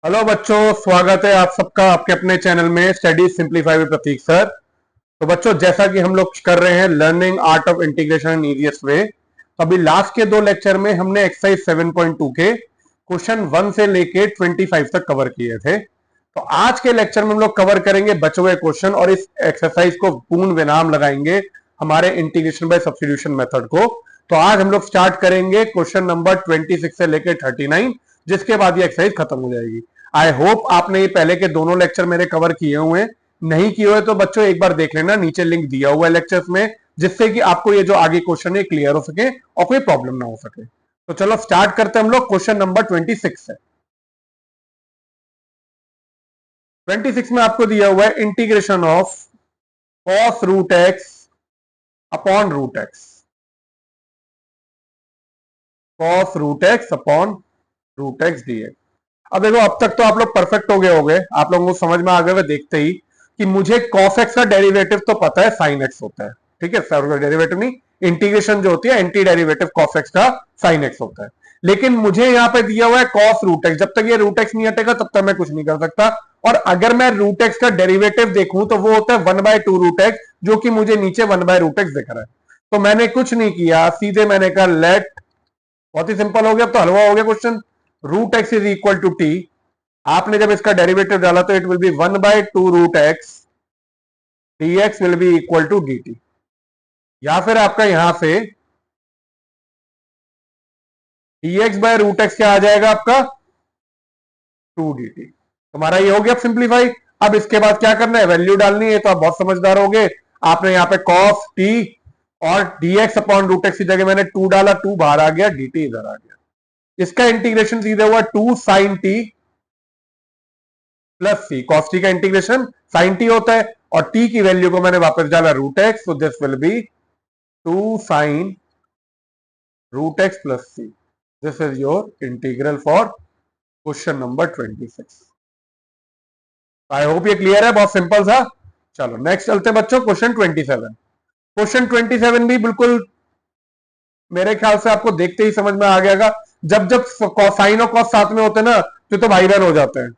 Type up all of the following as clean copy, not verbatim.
Hello बच्चों, स्वागत है आप सबका आपके अपने चैनल में study simplify with Prateek sir. तो बच्चों, जैसा कि हम लोग कर रहे हैं learning art of integration in easiest way, तो अभी लास्ट के दो लेक्चर में हमने एक्सरसाइज 7.2 के क्वेश्चन 1 से लेके 25 तक कवर किए थे। तो आज के लेक्चर में हम लोग कवर करेंगे बचे हुए क्वेश्चन और इस एक्सरसाइज को पूर्ण विराम लगाएंगे हमारे इंटीग्रेशन बाय सब्स्टिट्यूशन मेथड को। तो आज हम लोग स्टार्ट करेंगे क्वेश्चन नंबर 26 से लेकर 39, जिसके बाद ये एक्सरसाइज खत्म हो जाएगी। आई होप आपने ये पहले के दोनों लेक्चर मेरे कवर किए हुए हैं। नहीं किए हुए तो बच्चों एक बार देख लेना, नीचे लिंक दिया हुआ है लेक्चर्स में, जिससे कि आपको ये जो आगे क्वेश्चन है क्लियर हो सके और कोई प्रॉब्लम ना हो सके। तो चलो स्टार्ट करते हैं हम लोग। क्वेश्चन नंबर 26 है। 26 में आपको दिया हुआ है integration of cos root X upon root X, cos root X upon root X D X. अब देखो, अब तक तो आप लोग परफेक्ट हो गए होंगे, आप लोगों को समझ में आ गए हुए देखते ही कि मुझे cos x का डेरिवेटिव तो पता है sin x होता है। ठीक है, सर डेरिवेटिव नहीं, इंटीग्रेशन जो होती है एंटी डेरिवेटिव cos x का sin x होता है। लेकिन मुझे यहाँ पे दिया हुआ है cos रूट x, जब तक ये रूट x नहीं हटेगा तब तक मैं कुछ नहीं कर सकता। और अगर मैं रूट x का डेरिवेटिव देखूं तो वो होता है 1/2 रूट x, जो कि मुझे नीचे 1/√x दिख रहा है। तो मैंने कुछ नहीं किया, सीधे मैंने कहा लेट, बहुत ही सिंपल हो गया, अब तो हलवा हो गया question. Root X is equal to T, आपने जब इसका डेरिवेटिव डाला तो it will be 1/2 root X D X will be equal to D T. या फिर आपका यहां से D X by root X क्या आ जाएगा आपका 2 डी टी। तुम्हारा ये हो गया सिंप्लीफाई। अब इसके बाद क्या करना है, वैल्यू डालनी है। तो आप बहुत समझदार हो गए, आपने यहाँ पे कॉस टी और D x upon root X की जगह मैंने 2 डाला, 2 बाहर आ गया, डी टी इधर आ गया। इसका इंटीग्रेशन सीधे हुआ 2 साइन टी प्लस सी। कॉस टी का इंटीग्रेशन साइन टी होता है और टी की वैल्यू को मैंने वापस डाला root X, so this will be 2 sine root X plus C. This is your integral for question number 26। I hope ये क्लियर है, बहुत सिंपल था। चलो नेक्स्ट चलते हैं बच्चों, क्वेश्चन 27। क्वेश्चन 27 भी बिल्कुल मेरे ख्याल से आपको देखते ही समझ में आ गया। जब जब साइन और कॉस साथ में होते हैं ना तो भाई बहन हो जाते हैं।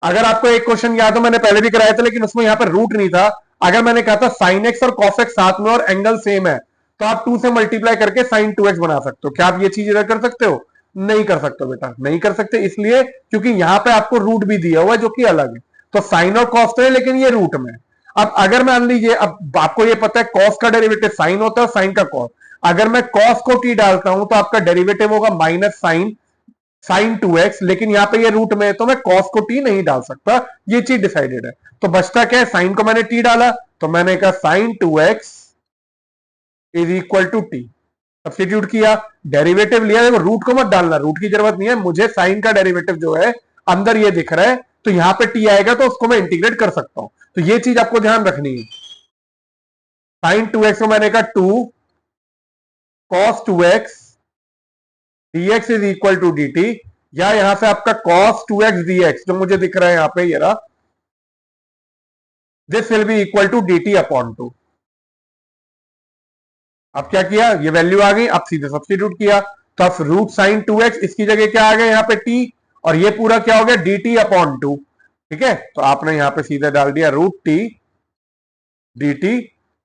अगर आपको एक क्वेश्चन याद हो, मैंने पहले भी कराया था लेकिन उसमें यहाँ पर रूट नहीं था। अगर मैंने कहा था साइन एक्स और कॉस एक्स साथ में और एंगल सेम है, तो आप 2 से मल्टीप्लाई करके साइन 2x बना सकते हो। क्या आप ये चीज इधर कर सकते हो? नहीं कर सकते बेटा, नहीं कर सकते, इसलिए क्योंकि यहाँ पे आपको रूट भी दिया हुआ है जो कि अलग है। तो साइन और कॉस तो है लेकिन ये रूट में। अब अगर मान लीजिए, अब आपको ये पता है कॉस का डेरिवेटिव साइन होता है और साइन का कॉस। अगर मैं कॉस को टी डालता हूं तो आपका डेरिवेटिव होगा माइनस साइन साइन 2x, लेकिन यहां पे ये रूट में है तो मैं cos को t नहीं डाल सकता, ये चीज डिसाइडेड है। तो बचता क्या है, साइन को मैंने t डाला तो मैंने कहा sine 2x is equal to T, substitute किया, डेरिवेटिव लिया। देखो रूट को मत डालना, रूट की जरूरत नहीं है, मुझे साइन का डेरिवेटिव जो है अंदर ये दिख रहा है, तो यहां पे t आएगा तो उसको मैं इंटीग्रेट कर सकता हूं। तो ये चीज आपको ध्यान रखनी है। साइन 2x को मैंने कहा 2 cos 2x dx is equal to D T, या यहां से आपका cos 2x dx जो मुझे दिख रहा है यहां पे, ये रहा, this will be equal to D T upon 2। अब क्या किया, ये वैल्यू आ गई, अब सीधे सब्स्टिट्यूट किया, तो अब रूट साइन 2x, इसकी जगह क्या आ गया यहाँ पे t, और ये पूरा क्या हो गया डी टी अपॉन 2। ठीक है, तो आपने यहाँ पे सीधे डाल दिया रूट टी डी टी,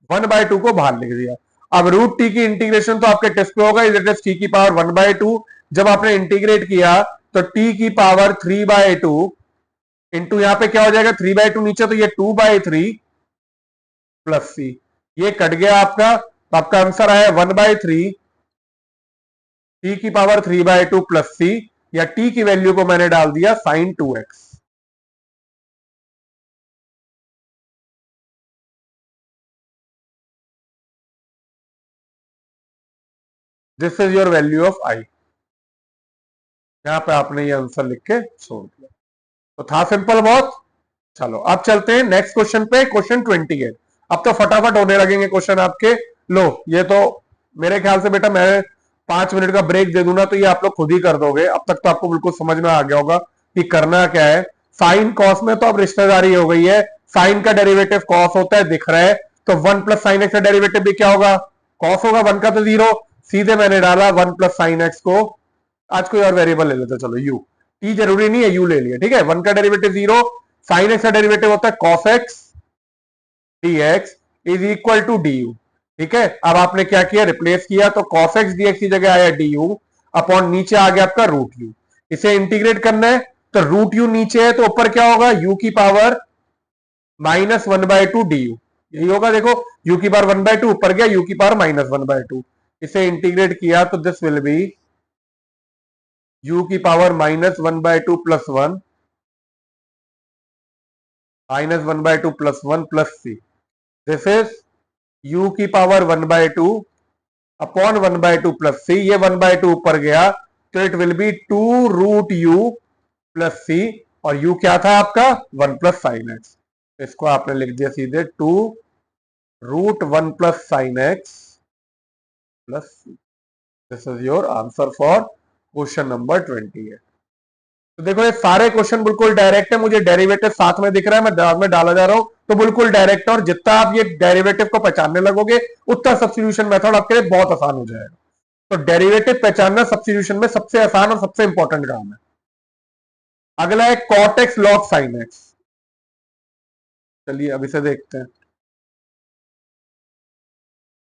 1/2 को बाहर लिख दिया। अब रूट टी की इंटीग्रेशन तो आपके टेस्ट पे होगा, इज इट इज टी की पावर 1/2। जब आपने इंटीग्रेट किया तो टी की पावर 3/2 इंटू यहाँ पे क्या हो जाएगा 3/2 नीचे, तो ये 2/3 प्लस सी, ये कट गया आपका, तो आपका आंसर आया 1/3 टी की पावर 3/2 प्लस सी, या टी की वैल्यू को मैंने डाल दिया sine 2x। This is your value of i. यहां पे आपने ये आंसर लिख के छोड़ दिया, तो था सिंपल बहुत। चलो अब चलते हैं नेक्स्ट क्वेश्चन पे, क्वेश्चन 28। अब तो फटाफट होने लगेंगे क्वेश्चन आपके। लो ये तो मेरे ख्याल से बेटा मैं 5 मिनट का ब्रेक दे दूं ना तो ये आप लोग खुद ही कर दोगे। अब तक तो आपको बिल्कुल समझ में आ गया होगा कि करना क्या है। साइन कॉस में तो अब रिश्तेदारी हो गई है, साइन का डेरिवेटिव कॉस होता है दिख रहा है, तो 1 प्लस साइन एक्स का डेरिवेटिव भी क्या होगा, कॉस होगा, 1 का तो 0, सीधे मैंने डाला 1 प्लस साइन एक्स को, आज कोई और वेरिएबल ले लेते चलो u, टी जरूरी नहीं है, यू ले लिया, ठीक है। 1 का डेरिवेटिव 0, साइन एक्स का डेरिवेटिव होता है cos X dx is equal to D U, ठीक है। अब आपने क्या किया, रिप्लेस किया, तो cos x dx की जगह आया डी यू अपॉन नीचे आ गया आपका रूट यू। इसे इंटीग्रेट करना है तो रूट यू नीचे है तो ऊपर क्या होगा, u की पावर -1/2 डी यू, यही होगा। देखो u की पावर 1/2 ऊपर गया, u की पावर -1/2। इसे इंटीग्रेट किया तो दिस विल बी u की power -1/2 plus 1 -1/2 plus 1 plus c। This is u की पावर 1/2 अपॉन 1/2 प्लस सी। ये 1/2 ऊपर गया तो it will be 2 root u plus c, और u क्या था आपका 1 प्लस साइन एक्स। इसको आपने लिख दिया सीधे 2 root 1 plus sine X plus C. This is your answer for question number 28। तो देखो ये सारे क्वेश्चन बिल्कुल डायरेक्ट है, मुझे डेरिवेटिव साथ में दिख रहा है, मैं दाग में डाला जा रहा हूं, तो बिल्कुल डायरेक्ट है। और जितना आप ये डेरिवेटिव को पहचानने लगोगे उतना सब्स्टिट्यूशन मेथड आपके लिए बहुत आसान हो जाएगा। तो डेरिवेटिव पहचानना सब्स्टिट्यूशन में सबसे आसान और सबसे इंपॉर्टेंट काम है। अगला है cot X log sine X. चलिए अब इसे देखते हैं।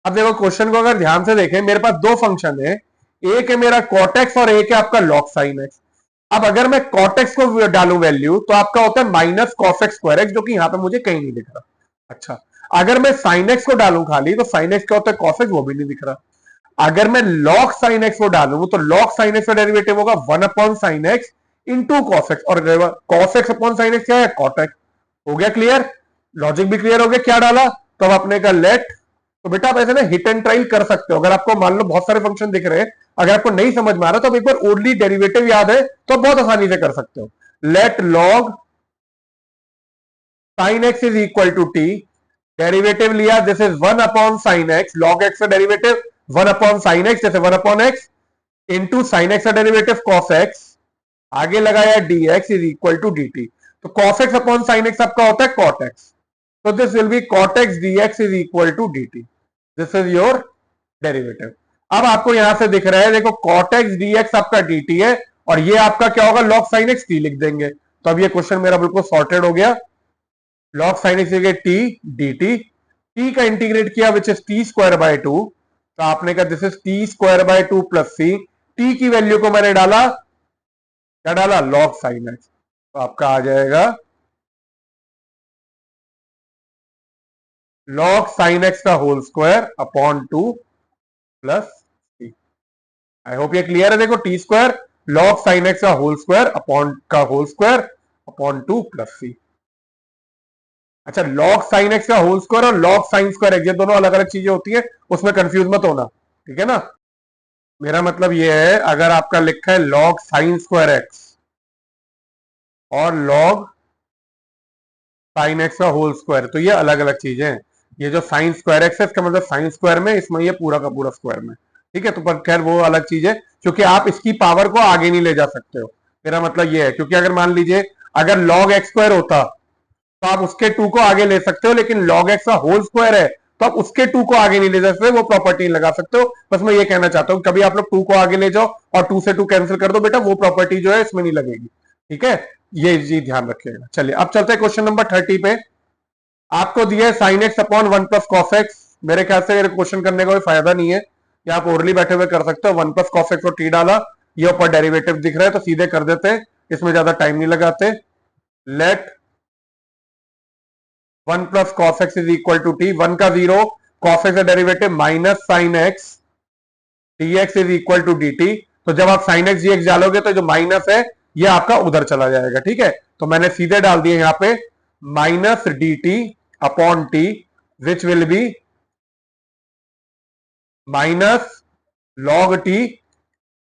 अब देखो क्वेश्चन को अगर ध्यान से देखें, मेरे पास दो फंक्शन है, एक है मेरा कॉट एक्स और एक है आपका लॉग साइन एक्स। अब अगर मैं कॉट एक्स को डालूं वैल्यू तो आपका होता है minus cos x square x, जो कि यहां पे मुझे कहीं नहीं दिख रहा। अच्छा, अगर मैं साइन एक्स को डालूं खाली तो साइन एक्स क्या होता है कॉस एक्स, वो भी नहीं दिख रहा। अगर मैं लॉग साइन एक्स को डालूं तो लॉग साइन एक्स का डेरिवेटिव होगा 1 upon sine x into cos x, और cos x upon sine x क्या है, कॉट एक्स। हो गया क्लियर, लॉजिक भी क्लियर हो गया क्या डाला। तो अब अपने का लेट, तो बेटा आप ऐसे ना हिट एंड ट्रायल कर सकते हो। अगर आपको मान लो बहुत सारे फंक्शन दिख रहे हैं, अगर आपको नहीं समझ में आ रहा तो आप एक बार ओनली डेरिवेटिव याद है तो बहुत आसानी से कर सकते हो। Let log sine x is equal to t, derivative लिया this is 1 upon sine x, log x का डेरिवेटिव 1 अपॉन साइन एक्स, जैसे 1 upon x into sine x का डेरिवेटिव कॉस एक्स, आगे लगाया dx is equal to dt। तो cos x अपॉन sin x आपका होता है cot x, तो this will be cot x dx is equal to dt। This is your derivative. अब आपको यहां से दिख रहा है, देखो cot x dx आपका dt है, और ये आपका क्या होगा log sin x t लिख देंगे। तो अब ये क्वेश्चन मेरा बिल्कुल सॉर्टेड हो गया। log sin x t dt, t का इंटीग्रेट किया which is t square by 2, तो आपने कहा this is t square by 2 plus c। t की वैल्यू को मैंने डाला, क्या डाला, log sin x, तो आपका आ जाएगा log sin x का whole square upon 2 plus C. I hope ये क्लियर है। देखो T square log sin x का whole square upon 2 plus C. अच्छा, log sin x का होल स्क्वायर और log sin स्क्वायर x, ये दोनों अलग अलग चीजें होती है, उसमें कंफ्यूज मत होना, ठीक है ना। मेरा मतलब ये है, अगर आपका लिखा है log sin स्क्वायर x और log साइन एक्स का होल स्क्वायर, तो ये अलग अलग चीजें हैं। ये जो साइन स्क्वायर एक्स है इसका मतलब साइन स्क्वायर में, इसमें ये पूरा का पूरा स्क्वायर में, ठीक है। तो पर खैर वो अलग चीज है, क्योंकि आप इसकी पावर को आगे नहीं ले जा सकते हो। मेरा मतलब ये है, क्योंकि अगर मान लीजिए अगर लॉग एक्स स्क्वायर होता तो आप उसके 2 को आगे ले सकते हो, लेकिन लॉग एक्स का होल स्क्वायर है तो आप उसके 2 को आगे नहीं ले जा सकते, वो प्रॉपर्टी लगा सकते हो। बस मैं ये कहना चाहता हूँ, कभी आप लोग 2 को आगे ले जाओ और 2 से 2 कैंसिल कर दो, बेटा वो प्रॉपर्टी जो है इसमें नहीं लगेगी, ठीक है। ये चीज ध्यान रखिएगा। चलिए अब चलते हैं क्वेश्चन नंबर 30 पे। आपको दिया है sine x upon 1 plus cos x. मेरे ख्याल से क्वेश्चन करने का कोई फायदा नहीं है, या आप ओरली बैठे हुए कर सकते हो। 1 प्लस कॉस एक्स और टी डाला, ये ऊपर डेरिवेटिव दिख रहा है तो सीधे कर देते हैं, इसमें ज्यादा टाइम नहीं लगाते। Let 1 plus cos X is equal to T, 1 का 0, कॉस एक्स का derivative minus sine X dx is equal to dt। तो जब आप साइन एक्स dx डालोगे तो जो माइनस है ये आपका उधर चला जाएगा, ठीक है। तो मैंने सीधे डाल दिया यहां पे minus dt upon t, which will be minus log t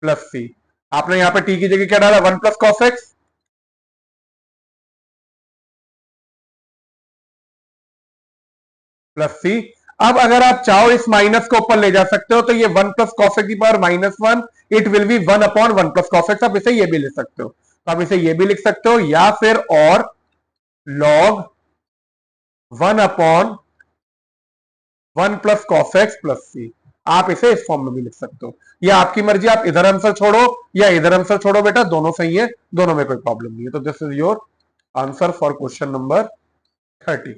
plus c. आपने यहां पे टी की जगह क्या डाला, 1 plus cos x plus c. अब अगर आप चाहो इस माइनस को ऊपर ले जा सकते हो, तो ये 1 प्लस कॉस एक्स की power -1, it will be 1 upon 1 plus cos x. आप इसे ये भी लिख सकते हो, तो आप इसे ये भी लिख सकते हो, या फिर और log 1 upon 1 plus cos x plus c. आप इसे इस फॉर्म में भी लिख सकते हो, या आपकी मर्जी, आप इधर आंसर छोड़ो या इधर आंसर छोड़ो, बेटा दोनों सही है, दोनों में कोई प्रॉब्लम नहीं है। तो this is your answer for question number 30।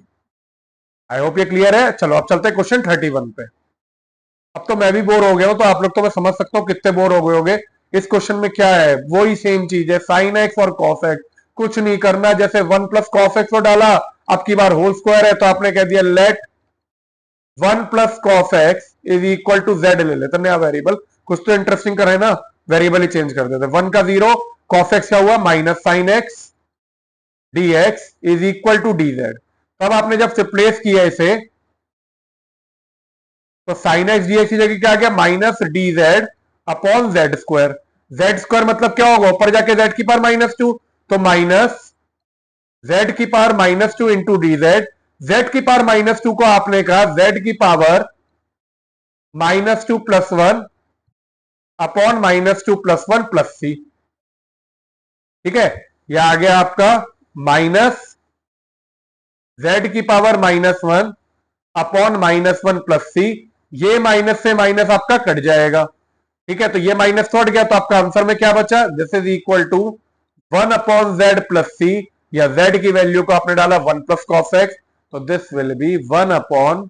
I hope ये क्लियर है। चलो अब चलते हैं क्वेश्चन 31 पे। अब तो मैं भी बोर हो गया हूं, तो आप लोग तो मैं समझ सकता हूं कितने बोर हो गए होगे। इस क्वेश्चन में क्या है, वही सेम चीज है, साइन एक्स और कॉस एक्स, कुछ नहीं करना। जैसे 1 प्लस कॉस एक्स को डाला, अब की बार होल स्क्वायर है तो आपने कह दिया let 1 plus cos X is equal to Z ले लेते नया वेरिएबल। कुछ तो इंटरेस्टिंग कर रहे हैं ना, वेरिएबल ही चेंज कर देते। 1 का 0, कॉस एक्स क्या हुआ minus sine X D x is equal to D Z. तब आपने जब रिप्लेस किया इसे, तो साइन एक्स डी एक्स की जगह क्या आ गया, minus D Z upon Z square. Z square मतलब क्या होगा, ऊपर जाके जेड की पावर -2, तो माइनस जेड की power -2 into d z. Z की पावर -2 को आपने कहा जेड की power -2 plus 1 upon -2 plus 1 plus c. ठीक है, यह आ गया आपका माइनस जेड की पावर -1 अपॉन -1 प्लस सी। ये माइनस से माइनस आपका कट जाएगा। ठीक है, तो ये माइनस कट गया, तो आपका आंसर में क्या बचा, this is equal to 1 upon z plus c, या जेड की वैल्यू को आपने डाला 1 प्लस कॉस एक्स, तो this will be 1 upon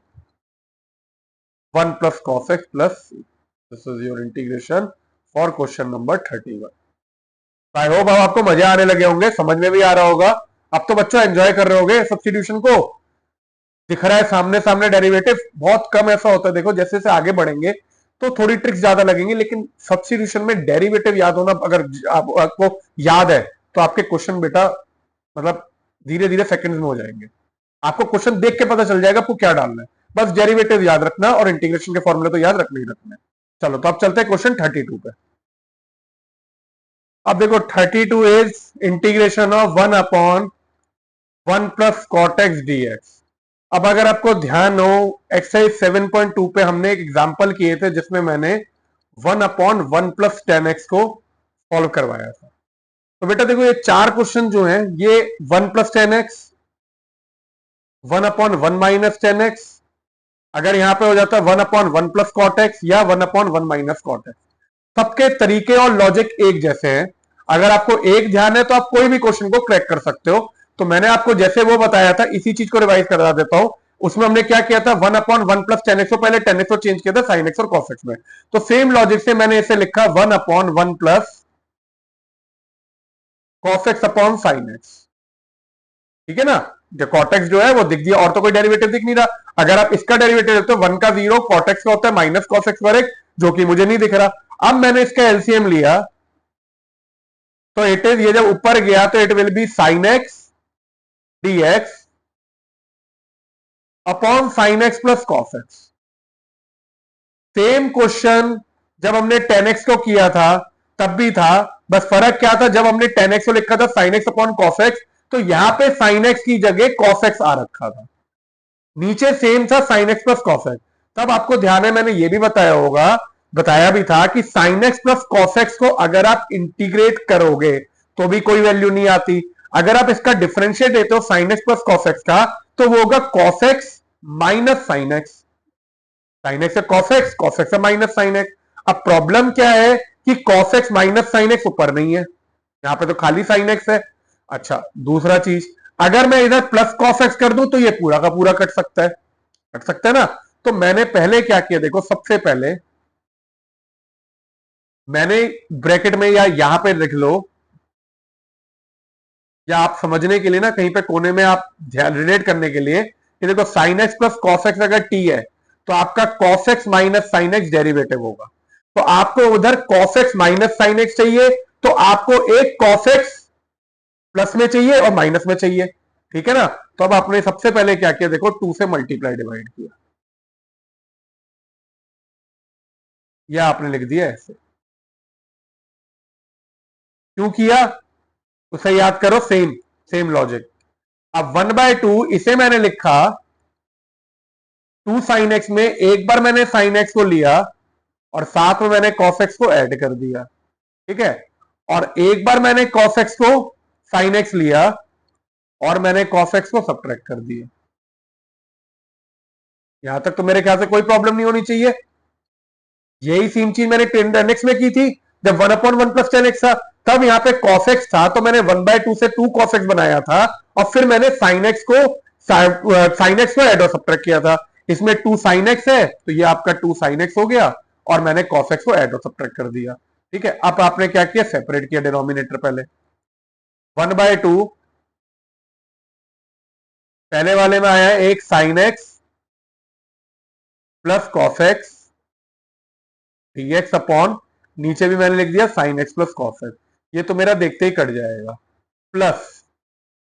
1 plus cos x plus C. This is your integration for question number 31। I hope अब आपको मजे आने लगे होंगे, समझ में भी आ रहा होगा। अब तो बच्चों एंजॉय कर रहे होंगे सब्स्टिट्यूशन को। दिख रहा है सामने सामने डेरिवेटिव, बहुत कम ऐसा होता है। देखो जैसे जैसे आगे बढ़ेंगे तो थोड़ी ट्रिक्स ज्यादा लगेंगी, लेकिन सब्स्टिट्यूशन में डेरिवेटिव याद होना, अगर आपको याद है तो आपके क्वेश्चन बेटा मतलब धीरे धीरे सेकंड्स में हो जाएंगे। आपको क्वेश्चन देख के पता चल जाएगा आपको क्या डालना है, बस डेरिवेटिव याद रखना और इंटीग्रेशन के फॉर्मूले तो याद रखने ही रखना है। चलो तो अब चलते हैं क्वेश्चन 32 पे। अब देखो 32 is integration of 1 upon 1 plus cot X D X. अब अगर आपको ध्यान हो, एक्सरसाइज 7.2 पे हमने एक एग्जांपल किए थे जिसमें मैंने 1 अपॉन 1 प्लस 10x को सॉल्व करवाया था। तो बेटा देखो ये चार क्वेश्चन जो हैं ये 1 plus 10x, 1 upon 1 minus 10x, अगर यहां पे हो जाता है 1 अपॉन 1 प्लस कॉट एक्स या 1 अपॉन 1 माइनस कॉट एक्स। सबके तरीके और लॉजिक एक जैसे हैं। अगर आपको एक ध्यान है तो आप कोई भी क्वेश्चन को क्रैक कर सकते हो। तो मैंने आपको जैसे वो बताया था इसी चीज को रिवाइज करा देता हूं। उसमें हमने क्या किया था, 1 अपॉन 1 प्लस 10x को पहले 10x को चेंज किया था साइन एक्स और कॉस एक्स में। तो सेम लॉजिक से मैंने इसे लिखा 1 upon 1 plus cos x upon sine x. ठीक है ना, जो कॉटेक्स जो है वो दिख दिया, और तो कोई डेरिवेटिव दिख नहीं रहा। अगर आप इसका डेरिवेटिव लेते हो 1 का 0, कॉटेक्स का होता है माइनस कॉस एक्स पर एक, जो कि मुझे नहीं दिख रहा। अब मैंने इसका एलसीएम लिया, तो इट इज, ये जब ऊपर गया तो it will B sign X D x upon sine X plus cos x. Same question जब हमने 10x को किया था तब भी था, बस फर्क क्या था, जब हमने 10x को लिखा था sine x upon cos x, तो यहां पे साइन एक्स की जगह कॉस एक्स आ रखा था, नीचे सेम था sign X plus cos x. तब आपको ध्यान है मैंने ये भी बताया होगा, बताया भी था कि sign X plus cos x को अगर आप इंटीग्रेट करोगे तो भी कोई वैल्यू नहीं आती। अगर आप इसका डिफरेंशिएट देते हो sign X plus cos X का, तो वो होगा cos x minus sine x. Sine x से कॉस एक्स, कॉस एक्स से माइनस साइन एक्स। अब प्रॉब्लम क्या है कि cos x minus sine x ऊपर नहीं है, यहां पे तो खाली साइन एक्स है। अच्छा दूसरा चीज, अगर मैं इधर प्लस कॉस एक्स कर दूं तो ये पूरा का पूरा कट सकता है, कट सकता है ना। तो मैंने पहले क्या किया, देखो सबसे पहले मैंने ब्रैकेट में या यहां पे लिख लो, या आप समझने के लिए ना कहीं पे कोने में आप ध्यान रिलेट करने के लिए, कि देखो sign X plus cos x अगर टी है तो आपका cos x minus sine x derivative होगा। तो आपको उधर cos x minus sine x चाहिए, तो आपको एक कॉस एक्स प्लस में चाहिए और माइनस में चाहिए। ठीक है ना, तो अब आपने सबसे पहले क्या किया, देखो 2 से मल्टीप्लाई डिवाइड किया, या आपने लिख दिया ऐसे। क्यों किया, उसे याद करो, सेम सेम लॉजिक। अब 1/2 इसे मैंने लिखा 2 साइन एक्स में, एक बार मैंने साइन एक्स को लिया और साथ में मैंने कॉस एक्स को ऐड कर दिया। ठीक है, और एक बार मैंने कॉस एक्स को साइन एक्स लिया और मैंने कॉस एक्स को सब्ट्रैक्ट कर दिया। यहां तक तो मेरे ख्याल से कोई प्रॉब्लम नहीं होनी चाहिए। यही सेम चीज मैंने 10x में की थी, जब 1/1 प्लस 10x था, तब यहाँ पे cos x था तो मैंने 1/2 से 2 cos x बनाया था, और फिर मैंने sin x को एड और सब्ट्रैक्ट किया था। इसमें 2 sin x है तो ये आपका 2 sin x हो गया, और मैंने cos x को एड और सब्ट्रैक्ट कर दिया। ठीक है, अब आपने क्या किया, सेपरेट किया डिनोमिनेटर पहले। 1/2 पहले वाले में आया है एक sin x plus cos x dx upon, नीचे भी मैंने लिख दिया sin x plus cos x, ये तो मेरा देखते ही कट जाएगा। प्लस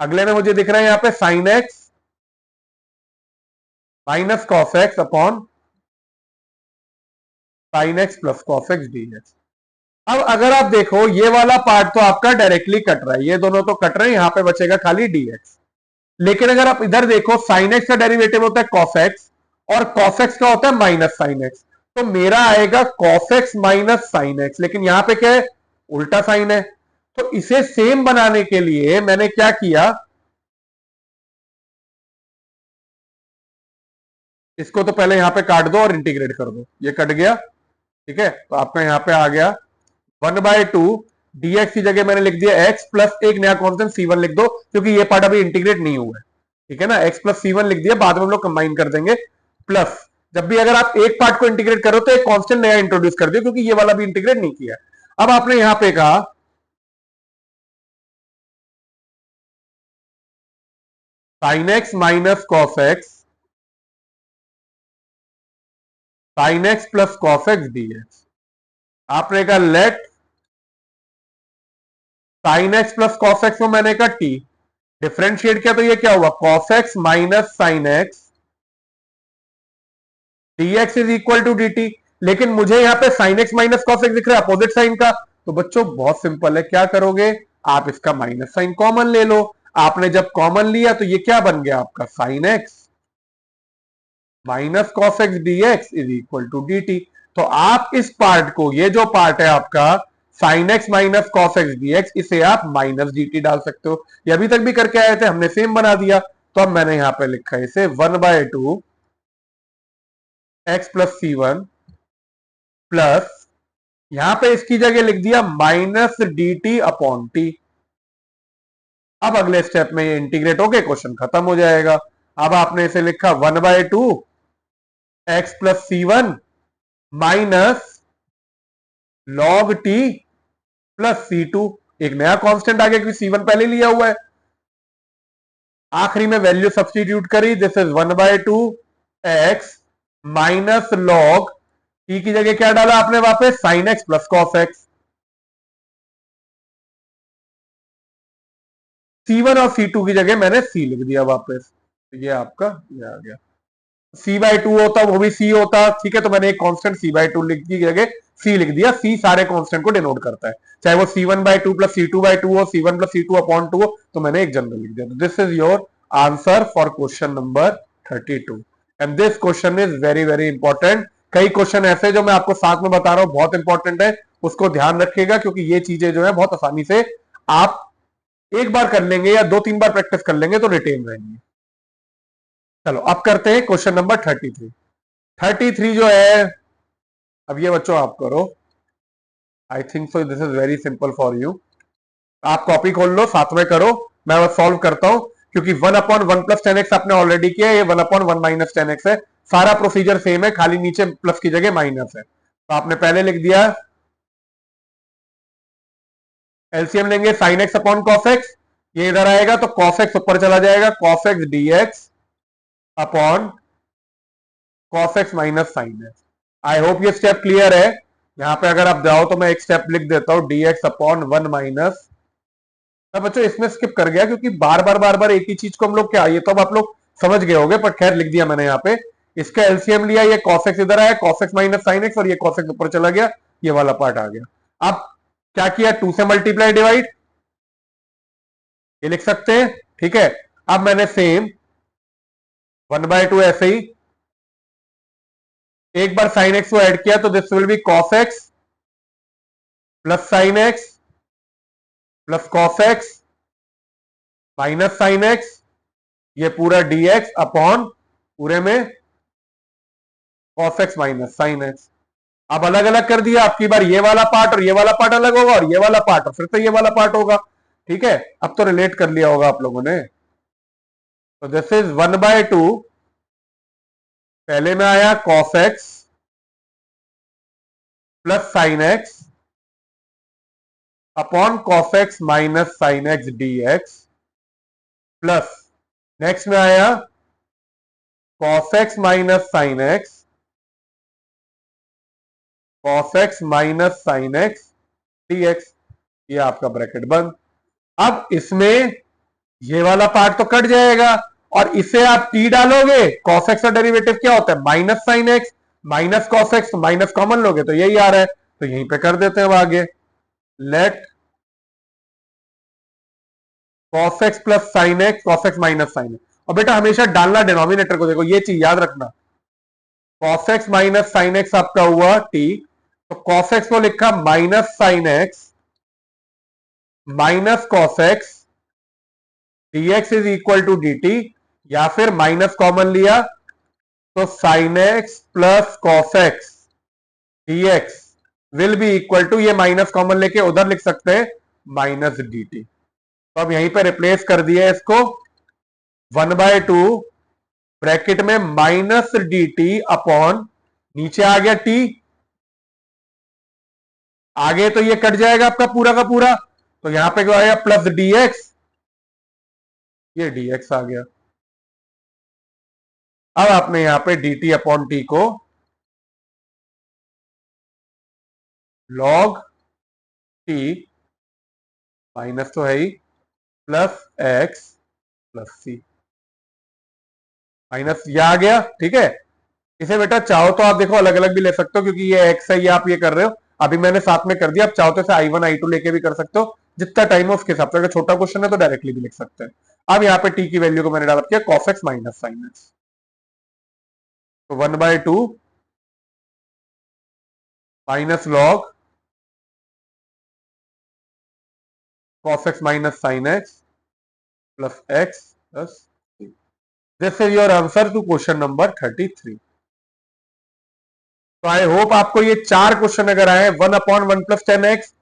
अगले में मुझे दिख रहा है यहां पे sin x minus cos x अपॉन sin x plus cos x dx। अब अगर आप देखो ये वाला पार्ट तो आपका डायरेक्टली कट रहा है, ये दोनों तो कट रहे हैं, यहां पे बचेगा खाली dx। लेकिन अगर आप इधर देखो sin x का डेरिवेटिव होता है cos x, और cos x का होता है माइनस sin x, तो मेरा आएगा cos x minus sin x, लेकिन यहां पे क्या है, उल्टा साइन है। तो इसे सेम बनाने के लिए मैंने क्या किया, इसको तो पहले यहां पे काट दो और इंटीग्रेट कर दो, ये कट गया। ठीक है, तो आपका यहां पे आ गया 1/2 dx की जगह मैंने लिख दिया x प्लस एक नया कॉन्स्टेंट c1 लिख दो, क्योंकि ये पार्ट अभी इंटीग्रेट नहीं हुआ है। ठीक है ना, x प्लस c1 लिख दिया, बाद में हम लोग कंबाइन कर देंगे। प्लस जब भी अगर आप एक पार्ट को इंटीग्रेट करो तो एक कांस्टेंट नया इंट्रोड्यूस कर दियो, क्योंकि ये वाला भी इंटीग्रेट नहीं किया। अब आपने यहां पे कहा sin x minus cos x sin x plus cos x dx। आपने कहा let sin x plus cos x को मैंने कहा t, डिफरेंशिएट किया तो ये क्या हुआ, cos x minus sin x dx is equal to dt। लेकिन मुझे यहां पे sin x minus cos x दिख रहा है अपोजिट साइन का, तो बच्चों बहुत सिंपल है, क्या करोगे आप इसका माइनस साइन कॉमन ले लो। आपने जब कॉमन लिया तो ये क्या बन गया आपका sin x minus cos x dx is equal to dt। तो आप इस पार्ट को, ये जो पार्ट है आपका sin x minus cos x dx, इसे आप माइनस dt डाल सकते हो। ये अभी तक भी करके आए थे, हमने सेम बना दिया, तो अब मैंने यहां पे लिखा है इसे 1/2 x प्लस c1 प्लस, यहां पे इसकी जगह लिख दिया minus D T upon T. अब अगले स्टेप में ये इंटीग्रेट होके क्वेश्चन खत्म हो जाएगा। अब आपने इसे लिखा 1/2 x plus c1 minus log t plus c2, एक नया कांस्टेंट आ गया क्योंकि c1 पहले लिया हुआ है। आखिरी में वैल्यू सब्सटीट्यूट करी, this is 1/2 x minus log T की जगह क्या डाला आपने वापस, sin x plus cos x। C1 और C2 की जगह मैंने C लिख दिया वापस, तो ये आपका ये आ गया। C/2 होता वो भी C होता, ठीक है, तो मैंने एक कांस्टेंट C/2 लिख की जगह C लिख दिया। C सारे कांस्टेंट को डिनोट करता है, चाहे वो C1/2 प्लस C2/2 हो, C1 प्लस C2 अपॉन 2 हो, तो मैंने एक जनरल लिख दिया। This is your answer for question number 32, and this question is very very important. कई क्वेश्चन ऐसे जो मैं आपको साथ में बता रहा हूं बहुत इंपॉर्टेंट है, उसको ध्यान रखिएगा, क्योंकि ये चीजें जो है बहुत आसानी से आप एक बार कर लेंगे या 2-3 बार प्रैक्टिस कर लेंगे तो रिटेन रहेंगे। चलो अब करते हैं क्वेश्चन नंबर 33। 33 जो है, अब ये बच्चों आप करो, I think so this is very simple for you. आप कॉपी खोल लो, साथ में करो, मैं बस सॉल्व करता हूं, क्योंकि 1/1 प्लस 10x आपने ऑलरेडी किया, ये 1/1 माइनस 10x है। सारा प्रोसीजर सेम है, खाली नीचे प्लस की जगह माइनस है। तो आपने पहले लिख दिया, एलसीएम लेंगे sin x upon cos x, ये इधर आएगा तो cos x ऊपर चला जाएगा, cos x dx upon cos x minus sin x। आई होप ये स्टेप क्लियर है। यहां पे अगर आप जाओ तो मैं एक स्टेप लिख देता हूं, dx अपॉन 1 माइनस, मैं बच्चों इसमें स्किप कर गया क्योंकि बार बार एक ही चीज को हम लोग क्या, ये तो अब आप लोग समझ गए होंगे, पर खैर लिख दिया मैंने यहाँ पे। इसका एलसीएम लिया, ये cos x इधर आया, cos x minus sin x, और ये cos x ऊपर चला गया, ये वाला पार्ट आ गया। अब क्या किया, 2 से मल्टीप्लाई डिवाइड, ये लिख सकते हैं, ठीक है। अब मैंने सेम 1/2 ऐसे ही एक बार sin x को ऐड किया, तो this will B cos x plus sin x plus cos x minus sin x, ये पूरा dx अपॉन पूरे में cos x minus sin x। अब अलग अलग कर दिया, आपकी बार ये वाला पार्ट और ये वाला पार्ट अलग होगा, और ये वाला पार्ट और फिर से ये वाला पार्ट होगा। ठीक है, अब तो रिलेट कर लिया होगा आप लोगों ने। तो दिस इज 1/2, पहले में आया cos x plus sine x upon cos x minus sine X dx, plus next में आया cos x minus sine X, cos x minus sine X dx, ये आपका ब्रैकेट बंद। अब इसमें ये वाला पार्ट तो कट जाएगा, और इसे आप t डालोगे, cos x का डेरिवेटिव क्या होता है, minus sine X minus cos x, minus common लोगे तो यही आ रहा है, तो यहीं पे कर देते हैं अब आगे। Let cos x plus sine X, cos x minus sine X, और बेटा हमेशा डालना डिनोमिनेटर को, देखो ये चीज याद रखना, cos x minus sine X आपका हुआ t, तो cos x को लिखा minus sine X minus cos x dx is equal to dt, या फिर माइनस कॉमन लिया तो sin x plus cos x dx will be equal to, ये माइनस कॉमन लेके उधर लिख सकते हैं माइनस dt। तो अब यहीं पे रिप्लेस कर दिया इसको, 1/2 ब्रैकेट में माइनस dt अपॉन, नीचे आ गया t, आगे तो ये कट जाएगा आपका पूरा का पूरा, तो यहां पे क्या आएगा प्लस dx, ये dx आ गया। अब आपने यहां पे dt अपॉन t को log t माइनस तो है ही, प्लस x प्लस सी, माइनस ये आ गया। ठीक है, इसे बेटा चाहो तो आप देखो अलग अलग भी ले सकते हो, क्योंकि ये x है, ये आप ये कर रहे हो, अभी मैंने साथ में कर दिया, आप चाहो तो इसे i1 i2 लेके भी कर सकते हो, जितना टाइम है उसके हिसाब से, अगर छोटा क्वेश्चन है तो डायरेक्टली भी लिख सकते हैं। अब यहाँ पे t की वैल्यू को मैंने डाल दिया cos x minus sine X, तो 1/2 minus log cos x minus sine X plus x plus, this is your answer to question number 33। तो आई होप आपको ये चार क्वेश्चन अगर आए, 1/1 plus 10x,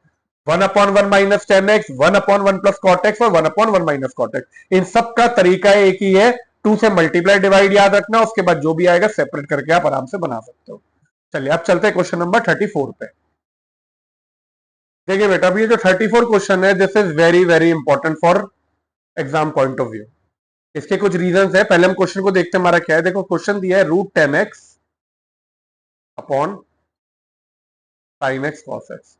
1/1 minus 10x, 1/1 plus cot X और 1/1 minus cot x, इन सब का तरीका एक ही है, 2 से मल्टीप्लाई डिवाइड याद रखना, उसके बाद जो भी आएगा सेपरेट करके आप आराम से बना सकते हो। चलिए अब चलते हैं क्वेश्चन नंबर 34 पे। देखिए बेटा, अभी ये जो 34 क्वेश्चन है, this is very very important for exam point of view. इसके कुछ रीजंस है, पहले हम क्वेश्चन को देखते हैं हमारा क्या है। देखो क्वेश्चन दिया है √10x upon sine x cos x.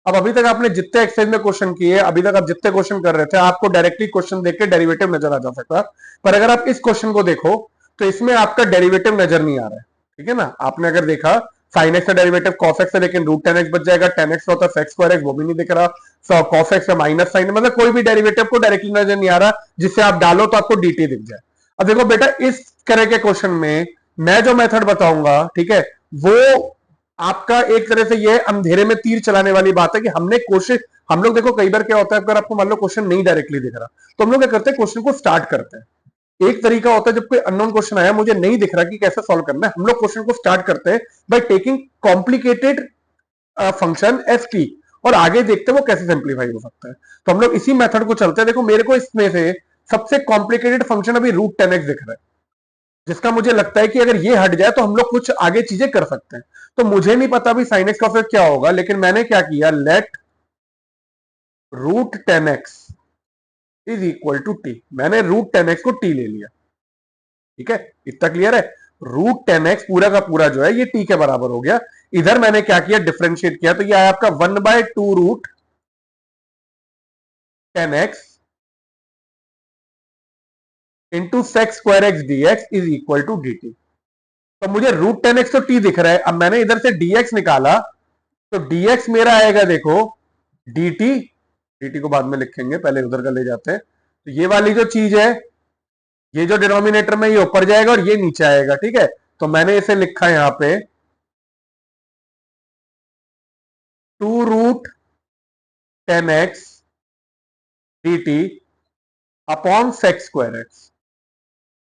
अब अभी तक आपने जितने एक्सरसाइज में क्वेश्चन किए, अभी तक आप जितने क्वेश्चन कर रहे थे, आपको डायरेक्टली क्वेश्चन देख के डेरिवेटिव नजर आ जा सकता, पर अगर आप इस क्वेश्चन को देखो तो इसमें आपका डेरिवेटिव नजर नहीं आ रहा है। ठीक है ना, आपने अगर देखा साइन एक्स का डेरिवेटिव कॉस एक्स है, लेकिन √10x बच जाएगा, 10x होता है सेक्स स्क्वायर एक्स, वो भी नहीं दिख रहा, कॉस एक्स का माइनस साइन, मतलब कोई भी डेरिवेटिव को डायरेक्टली नजर नहीं आ रहा, जिससे आप डालो तो आपको dt दिख जाए। अब देखो बेटा, इस तरह के क्वेश्चन में मैं जो मेथड बताऊंगा, ठीक है, वो आपका एक तरह से ये अंधेरे में तीर चलाने वाली बात है कि हमने कोशिश, हम लोग देखो कई बार क्या होता है, अगर आपको मान लो क्वेश्चन नहीं डायरेक्टली दिख रहा, तो हम लोग क्या करते हैं, क्वेश्चन को स्टार्ट करते हैं। एक तरीका होता है, जब कोई अननोन क्वेश्चन आया, मुझे नहीं दिख रहा कि कैसे सॉल्व करना है, हम लोग क्वेश्चन को स्टार्ट करते हैं by taking complicated function F की, और आगे देखते हैं वो कैसे सिंप्लीफाई हो सकता है। तो हम लोग इसी मेथड को चलते हैं। देखो मेरे को इसमें से सबसे कॉम्प्लिकेटेड फंक्शन अभी √10x दिख रहा है, जिसका मुझे लगता है कि अगर ये हट जाए तो हम लोग कुछ आगे चीजें कर सकते हैं। तो मुझे नहीं पता अभी साइन एक्स का फिर क्या होगा, लेकिन मैंने क्या किया, let √10x is equal to T, मैंने √10x को टी ले लिया। ठीक है, इतना क्लियर है, √10x पूरा का पूरा जो है ये टी के बराबर हो गया। इधर मैंने क्या किया, डिफरेंशिएट किया, तो ये आया आपका 1/2 √10x into sec square X dx is equal to dt। तो मुझे √10x तो t दिख रहा है, अब मैंने इधर से dx निकाला, तो dx मेरा आएगा देखो dt, dt को बाद में लिखेंगे, पहले उधर का ले जाते हैं। तो ये वाली जो चीज है, ये जो डिनोमिनेटर में ये ऊपर जाएगा और ये नीचे आएगा। ठीक है, तो मैंने इसे लिखा यहां पे 2√10x dt upon sex square x,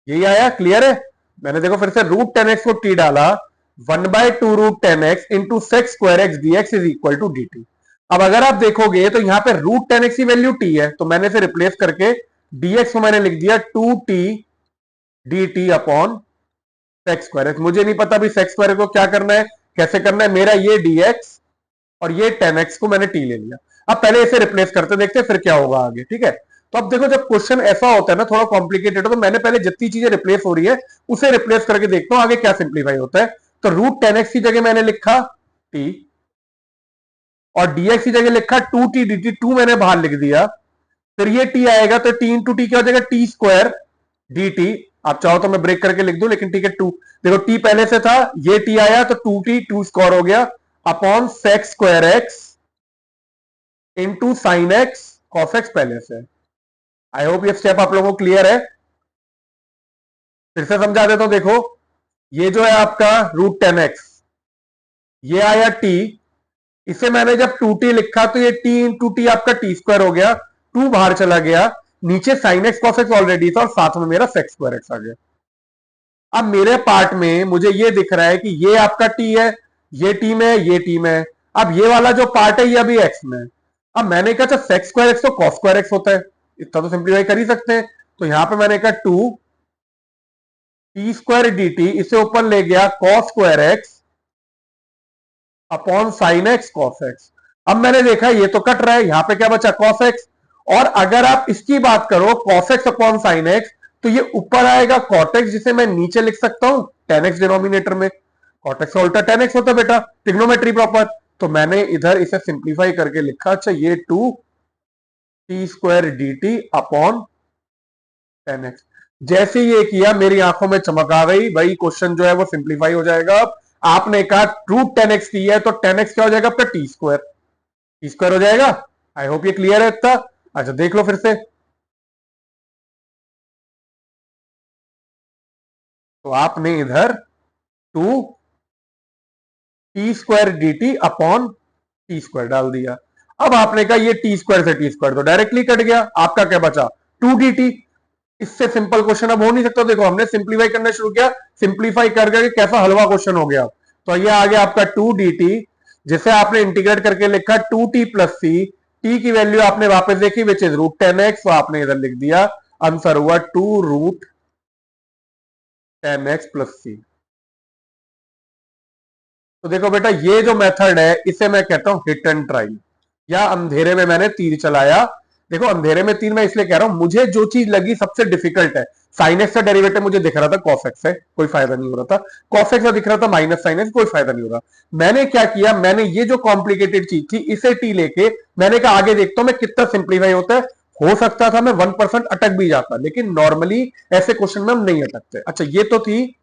यही आया, क्लियर है। मैंने देखो फिर से √10x को t डाला, 1/2√10x into sec square X dx is equal to dt। अब अगर आप देखोगे तो यहां पे √10x की वैल्यू t है, तो मैंने इसे रिप्लेस करके dx को मैंने लिख दिया 2t dt upon sex square x. मुझे नहीं पता भी सेक्स स्क्वायर को क्या करना है, कैसे करना है। मेरा ये dx और ये 10x को मैंने t ले लिया। अब पहले इसे रिप्लेस करते देखते फिर क्या होगा आगे, ठीक है। तो अब देखो जब क्वेश्चन ऐसा होता है ना, थोड़ा कॉम्प्लिकेटेड हो, तो मैंने पहले जितनी चीजें रिप्लेस हो रही है उसे रिप्लेस करके देखता हूं आगे क्या सिंप्लीफाई होता है। तो √10x की जगह मैंने लिखा t और dx की जगह लिखा 2t dt, 2 मैंने बाहर लिख दिया। फिर ये t आएगा तो t इंटू टी क्या हो जाएगा, टी स्क्वायर dt। आप चाहो तो मैं ब्रेक करके लिख दूं, लेकिन ठीक है 2, देखो t पहले से था, ये t आया तो 2t 2 स्क्वायर हो गया upon sex square x into sine x cos x पहले से। आई होप ये स्टेप आप लोगों को क्लियर है। फिर से समझा देता हूं, देखो ये जो है आपका √10x, ये आया t, इसे मैंने जब 2t लिखा तो ये t इंटू टी आपका टी स्क्वायर हो गया, 2 बाहर चला गया, नीचे sine x cos x already था और साथ में मेरा सेक्स स्क्वायर एक्स आ गया। अब मेरे पार्ट में मुझे ये दिख रहा है कि ये आपका t है, ये t में है, ये t में है। अब ये वाला जो पार्ट है ये अभी x में है। अब मैंने कहा अच्छा सेक्स स्क्वायर एक्स तो कॉस स्क्वायर एक्स होता है, इतना तो सिंप्लीफाई कर ही सकते हैं। तो यहां पे मैंने कहा 2 टी स्क्वायर डी टी, इसे ऊपर ले गया cos square x upon sine x cos x. अब मैंने देखा ये तो कट रहा है, यहां पे क्या बचा कॉस एक्स, और अगर आप इसकी बात करो cos x upon sine X तो ये ऊपर आएगा कॉट एक्स, जिसे मैं नीचे लिख सकता हूं tan x डिनोमिनेटर में। कॉट एक्स का उल्टा tan x होता है बेटा, ट्रिग्नोमेट्री प्रॉपर। तो मैंने इधर इसे सिंप्लीफाई करके लिखा, अच्छा ये 2 T square D T upon tan x। जैसे ये किया मेरी आंखों में चमक आ गई, भाई क्वेश्चन जो है वो सिंप्लीफाई हो जाएगा। आपने कहा √10x t है तो tan x क्या हो जाएगा आपका टी स्क्वायर हो जाएगा। आई होप ये क्लियर है इतना। अच्छा देख लो फिर से, तो आपने इधर 2 T square D T upon T square डाल दिया। अब आपने कहा ये टी स्क्वायर से टी स्क्वायर तो डायरेक्टली कट गया, आपका क्या बचा 2dt। इससे सिंपल क्वेश्चन अब हो नहीं सकता। देखो हमने सिंप्लीफाई करना शुरू किया, सिंप्लीफाई कर करके कैसा हलवा क्वेश्चन हो गया। तो ये आ गया आपका 2dt, जिसे आपने इंटीग्रेट करके लिखा 2t प्लस सी। टी की वैल्यू आपने वापस देखी विच इज √10x, तो आपने इधर लिख दिया, आंसर हुआ 2√10x प्लस सी। तो देखो बेटा ये जो मेथड है इसे मैं कहता हूं हिट एंड ट्राई, या अंधेरे में मैंने तीर चलाया। देखो अंधेरे में तीर मैं इसलिए कह रहा हूं, मुझे जो चीज लगी सबसे डिफिकल्ट है, साइन एक्स का डेरिवेटिव मुझे दिख रहा था कॉस एक्स है, कोई फायदा नहीं हो रहा था। कॉस एक्स का दिख रहा था माइनस साइन एक्स, कोई फायदा नहीं हो रहा। मैंने क्या किया, मैंने ये जो कॉम्प्लिकेटेड चीज थी इसे टी लेके मैंने कहा आगे देखता हूं मैं कितना सिंप्लीफाई होता है। हो सकता था मैं 1% अटक भी जाता, लेकिन नॉर्मली ऐसे क्वेश्चन में हम नहीं अटकते। अच्छा ये तो थी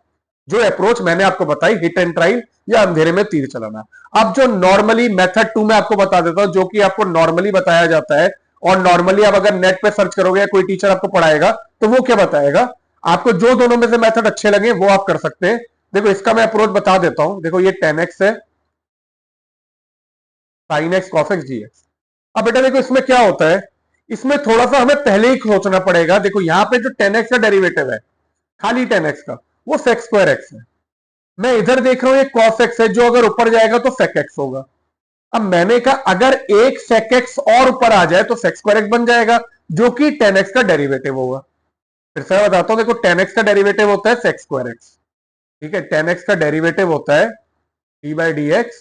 जो अप्रोच मैंने आपको बताई, हिट एंड ट्राई या अंधेरे में तीर चलाना। अब जो नॉर्मली मेथड 2 में आपको बता देता हूं, जो कि आपको नॉर्मली बताया जाता है, और नॉर्मली आप अगर नेट पे सर्च करोगे या कोई टीचर आपको पढ़ाएगा तो वो क्या बताएगा, आपको जो दोनों में से मेथड अच्छे लगे वो आप कर सकते हैं। देखो इसका मैं अप्रोच बता देता हूं, देखो ये 10x है, साइन एक्स कॉस एक्स जी एक्स। अब बेटा देखो इसमें क्या होता है, इसमें थोड़ा सा हमें पहले ही सोचना पड़ेगा। देखो यहां पे जो 10x का डेरिवेटिव है, खाली 10x का, वो सेक्स स्क्वायर एक्स है। मैं इधर देख रहा हूं ये कॉस एक्स है, जो अगर ऊपर जाएगा तो सेक एक्स होगा। अब मैंने कहा अगर एक सेक एक्स और ऊपर आ जाए तो सेक्स स्क्वायर एक्स बन जाएगा, जो कि 10x का डेरिवेटिव होगा। फिर से बताता हूं, देखो 10x का डेरिवेटिव होता है सेक्स स्क्वायर एक्स, ठीक है। 10x का डेरिवेटिव होता है D by d x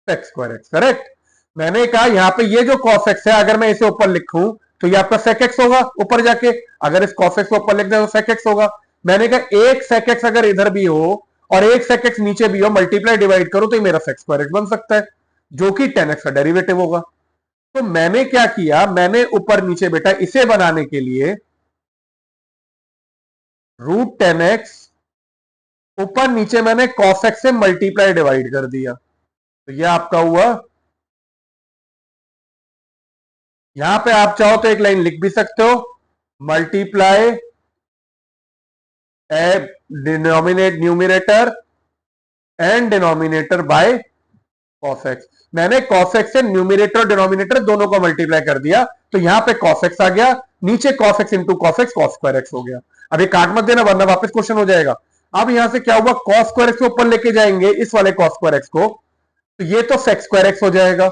sex square x, correct. मैंने कहा यहां पे ये जो कॉस एक्स है अगर मैं इसे ऊपर लिखूं तो ये आपका सेक एक्स होगा ऊपर जाके, अगर इस कॉस एक्स को ऊपर लिख दे तो सेक एक्स होगा। मैंने कहा एक सेक एक्स अगर इधर भी हो और एक सेक एक्स नीचे भी हो, मल्टीप्लाई डिवाइड करो तो ये मेरा सेक्स स्क्वायर एक्स बन सकता है, जो कि 10x का डेरिवेटिव होगा। तो मैंने क्या किया, मैंने ऊपर नीचे बेटा इसे बनाने के लिए √10x ऊपर नीचे मैंने cos x से मल्टीप्लाई डिवाइड कर दिया, तो यह आपका हुआ। यहां पे आप चाहो तो एक लाइन लिख भी सकते हो, multiply denominate numerator and denominator by cos x। मैंने cos x से न्यूमिनेटर और डिनोमिनेटर दोनों को मल्टीप्लाई कर दिया, तो यहां पे cos x आ गया, नीचे cos x into cos x cos square x हो गया। अब ये काट मत देना वरना वापस क्वेश्चन हो जाएगा। अब यहां से क्या हुआ, कॉस स्क्वायर एक्स को ऊपर लेके जाएंगे, इस वाले कॉस स्क्वायर एक्स को, तो ये तो सेक्स स्क्वायर एक्स हो जाएगा,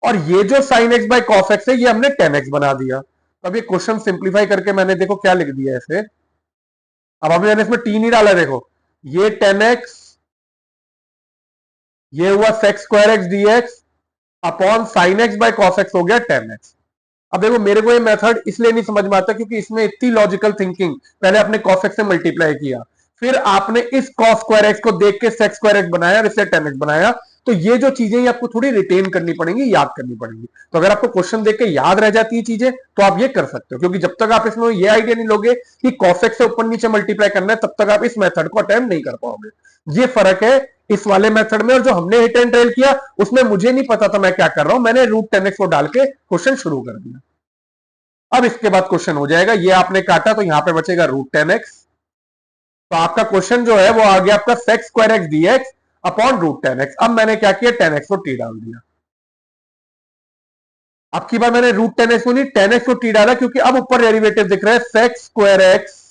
और ये जो sign X by cos x है ये हमने टेन एक्स बना दिया। तो अब ये क्वेश्चन सिंप्लीफाई करके मैंने देखो क्या लिख दिया ऐसे, अब अभी मैंने इसमें टी नहीं डाला, देखो ये टेन एक्स, ये हुआ sec square X D X upon sine X by cos X हो गया टेन एक्स। अब देखो मेरे को ये मेथड इसलिए नहीं समझ में आता क्योंकि इसमें इतनी लॉजिकल थिंकिंग, पहले आपने कॉस एक्स से मल्टीप्लाई किया, फिर आपने इस कॉस स्क्वायर एक्स को देख के सेक्स स्क्वायर एक्स बनाया और इससे टेन एक्स बनाया, तो ये जो चीजें आपको थोड़ी रिटेन करनी पड़ेंगी, याद करनी पड़ेंगी। तो अगर आपको क्वेश्चन देख के याद रह जाती है चीजें तो आप ये कर सकते हो, क्योंकि जब तक आप इसमें ये आइडिया नहीं लोगे कि कॉस एक्स से ऊपर नीचे मल्टीप्लाई करना है, तब तक आप इस मेथड को अटेम्प्ट नहीं कर पाओगे। ये फर्क है इस वाले मेथड में और जो हमने हिट एंड ट्रेल किया उसमें मुझे नहीं पता था मैं क्या कर रहा हूं, मैंने रूट टेन एक्स को डाल के क्वेश्चन शुरू कर दिया। अब इसके बाद क्वेश्चन हो जाएगा, ये आपने काटा तो यहां पे बचेगा रूट टेन एक्स, तो आपका क्वेश्चन जो है वो आ गया आपका sec square X D X upon root tan X. अब मैंने क्या किया, टेन एक्स को टी डाल दिया। अब की बार मैंने रूट टेन एक्स को नहीं, टेन एक्स को टी डाला, क्योंकि अब ऊपर डेरिवेटिव दिख रहा है sec square X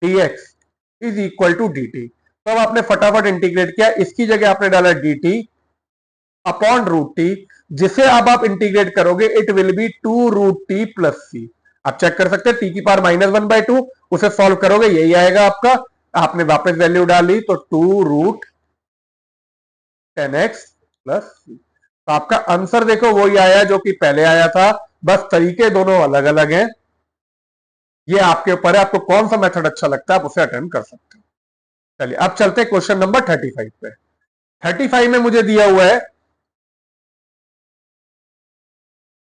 D X is equal to D T. तो अब आपने फटाफट इंटीग्रेट किया, इसकी जगह आपने डाला d T upon root t, जिसे अब आप इंटीग्रेट करोगे it will be two root t plus c. आप चेक कर सकते हैं टी की power minus one by two, उसे सॉल्व करोगे यही आएगा आपका, आपने वापस वैल्यू डाली तो two root tan x plus c. तो आपका आंसर देखो वही आया जो कि पहले आया था, बस तरीके दोनों अलग अलग हैं। ये आपके ऊपर है, आपको कौन सा मेथड अच्छा लगता है आप उसे अटेम्प्ट कर सकते हो। चलिए अब चलते हैं क्वेश्चन नंबर 35 पे। 35 में मुझे दिया हुआ है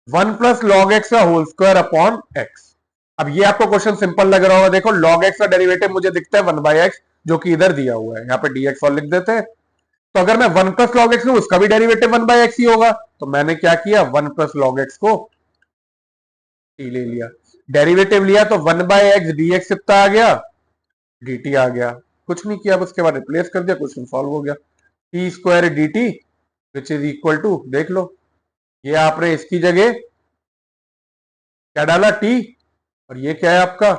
वन प्लस लॉग एक्स का होल स्क्वायर अपॉन एक्स। अब ये आपको क्वेश्चन सिंपल लग रहा होगा, देखो लॉग एक्स का डेरिवेटिव मुझे दिखता है वन बाई एक्स, जो कि इधर दिया हुआ है, यहाँ पे dx और लिख देते हैं। तो अगर मैं वन प्लस लॉग एक्स लूं उसका भी डेरिवेटिव वन बाई एक्स ही होगा, तो मैंने क्या किया, वन प्लस लॉग एक्स को टी ले लिया, डेरिवेटिव लिया तो one by x D x कितना आ गया, डी टी आ गया, कुछ नहीं किया, उसके बाद रिप्लेस कर दिया, क्वेश्चन सॉल्व हो गया। T square D T which is equal to, देख लो ये आपने इसकी जगह क्या डाला, टी, और ये क्या है आपका